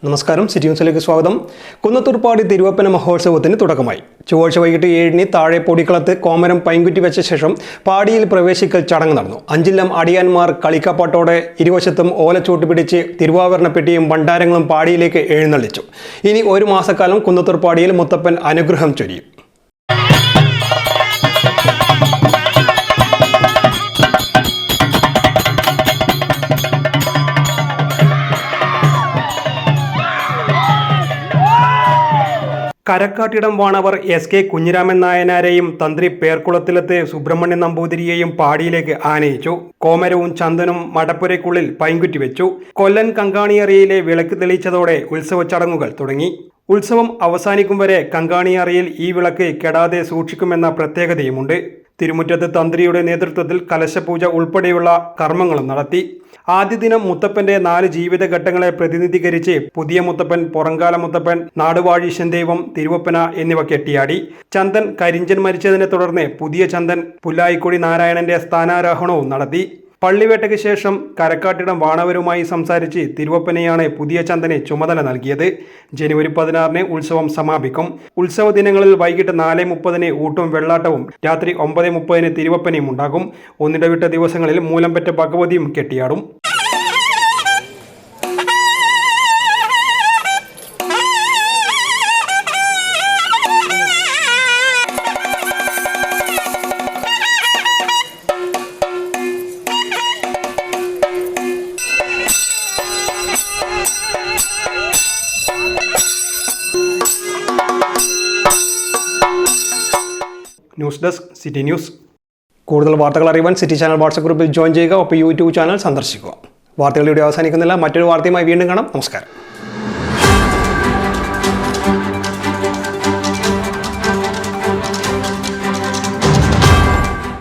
നമസ്കാരം, സിറ്റി ന്യൂസിലേക്ക് സ്വാഗതം. കുന്നത്തൂർപ്പാടി തിരുവപ്പന മഹോത്സവത്തിന് തുടക്കമായി. ചൊവ്വാഴ്ച വൈകിട്ട് 7-ന് താഴെ പൊടിക്കളത്ത് കോമരം പൈങ്കുറ്റി വെച്ച ശേഷം പാടിയിൽ പ്രവേശിക്കൽ ചടങ്ങ് നടന്നു. അഞ്ചില്ലം അടിയാന്മാർ കളിക്കപ്പാട്ടോടെ ഇരുവശത്തും ഓലച്ചൂട്ട് പിടിച്ച് തിരുവാഭരണപ്പെട്ടിയും ഭണ്ഡാരങ്ങളും പാടിയിലേക്ക് എഴുന്നള്ളിച്ചു. ഇനി ഒരു മാസക്കാലം കുന്നത്തൂർപ്പാടിയിൽ മുത്തപ്പൻ അനുഗ്രഹം ചൊരിയും. കരക്കാട്ടിടം വാണവർ എസ്.കെ. കുഞ്ഞിരാമൻ നായനാരെയും തന്ത്രി പേർക്കുളത്തിലത്ത് സുബ്രഹ്മണ്യൻ നമ്പൂതിരിയെയും പാടിയിലേക്ക് ആനയിച്ചു. കോമരവും ചന്ദനും മടപ്പുരയ്ക്കുള്ളിൽ പൈങ്കുറ്റി വെച്ചു. കൊല്ലൻ കങ്കാണിയറിയിലെ വിളക്ക് തെളിയിച്ചതോടെ ഉത്സവ ചടങ്ങുകൾ തുടങ്ങി. ഉത്സവം അവസാനിക്കും വരെ കങ്കാണിയറിയിൽ ഈ വിളക്ക് കെടാതെ സൂക്ഷിക്കുമെന്ന പ്രത്യേകതയുമുണ്ട്. തിരുമുറ്റത്ത് തന്ത്രിയുടെ നേതൃത്വത്തിൽ കലശപൂജ ഉൾപ്പെടെയുള്ള കർമ്മങ്ങളും നടത്തി. ആദ്യ ദിനം മുത്തപ്പന്റെ 4 ജീവിതഘട്ടങ്ങളെ പ്രതിനിധീകരിച്ച് പുതിയ മുത്തപ്പൻ, പുറങ്കാല മുത്തപ്പൻ, നാടുവാഴീശൻ ദൈവം, തിരുവപ്പന എന്നിവ കെട്ടിയാടി. ചന്ദൻ കരിഞ്ചൻ മരിച്ചതിനെ തുടർന്ന് പുതിയ ചന്ദൻ പുല്ലായിക്കുഴി നാരായണന്റെ സ്ഥാനാരോഹണവും നടത്തി. പള്ളിവേട്ടയ്ക്ക് ശേഷം കരക്കാട്ടിടം വാണവരുമായി സംസാരിച്ച് തിരുവപ്പനെയാണ് പുതിയ ചന്ദന് ചുമതല നൽകിയത്. ജനുവരി 16-ന് ഉത്സവം സമാപിക്കും. ഉത്സവ ദിനങ്ങളിൽ വൈകിട്ട് 4:30-ന് ഊട്ടും വെള്ളാട്ടവും രാത്രി 9:30-ന് തിരുവപ്പനയും ഉണ്ടാകും. ഒന്നിടവിട്ട ദിവസങ്ങളിൽ മൂലംപെറ്റ ഭഗവതിയും കെട്ടിയാടും. News desk, city news. കൂടുതൽ വാർത്തകൾ അറിയുവാൻ സിറ്റി ചാനൽ വാട്സ്ആപ്പ് ഗ്രൂപ്പിൽ ജോയിൻ ചെയ്യുക. ഒപ്പം യൂട്യൂബ് ചാനൽ സന്ദർശിക്കുക. വാർത്തകൾ ഇവിടെ അവസാനിക്കുന്നില്ല. മറ്റൊരു വാർത്തയുമായി വീണ്ടും കാണാം. നമസ്കാരം.